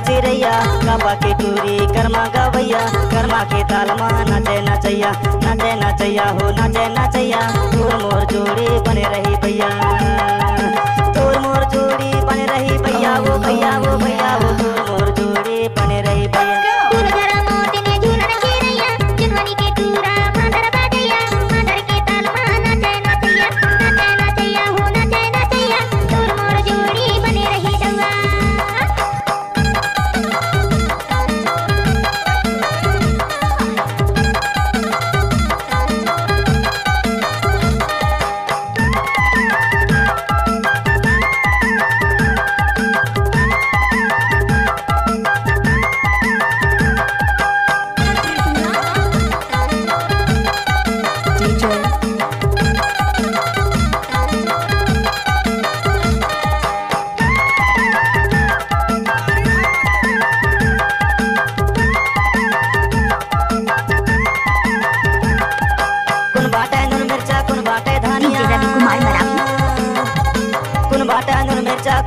चिरैया काबा के टूरी कर्मा गवैया कर्मा के ताल मा नाचे नचैया हो नाचे नचैया तोर मोर जोड़ी बने रही भैया तोर मोर जोड़ी बने रही भैया वो भैया वो भैया वो तोर मोर जोड़ी बने रही भैया।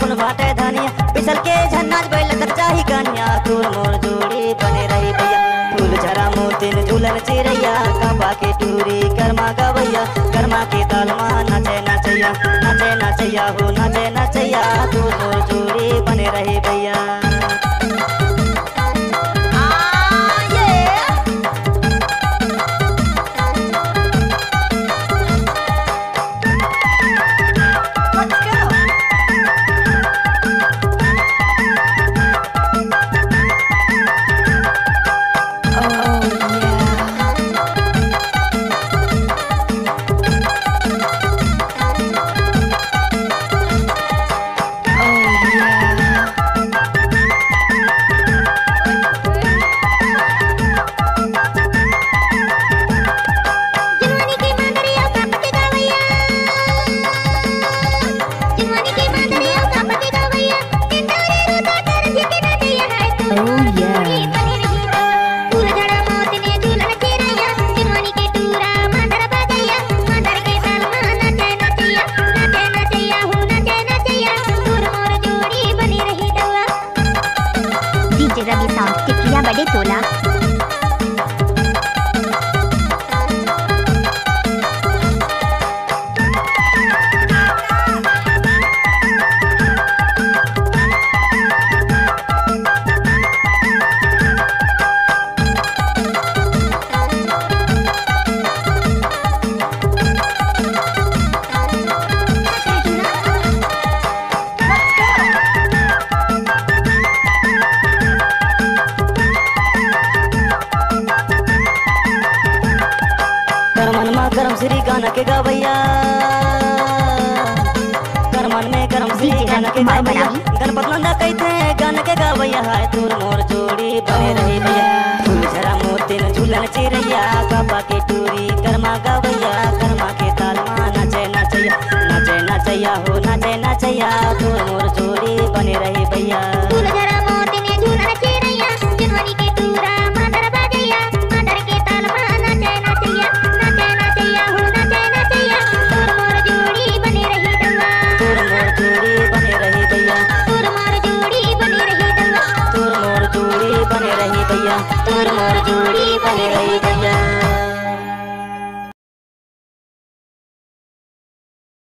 कुन बाटे धनिया पिसल के झन्नाज बैल तक चाही कन्या तोर मोर जोड़ी बने रही भैया फूल झरा मोतिन झूलन चिरैया काबा के टूरी कर्मा गवैया कर्मा के ताल मा नाचे नचैया हो नाचे नचैया तोर मोर जोड़ी बने रही भैया। रवि साउंड टिकिया बड़े तोला करम श्री गाना के गवैया करमन में करम श्री गाना के गवैया गणपत नंदा कहते गाना के गवैया है तोर मोर जोड़ी बने रही भैया फूल झरा मोतिन झूलन चिरैया काबा के टूरी कर्मा गवैया कर्मा के ताल मा नाचे नचैया हो नाचे नचैया तोर मोर जोड़ी बने रही भैया। तोर मोर जोड़ी बने रही भैया।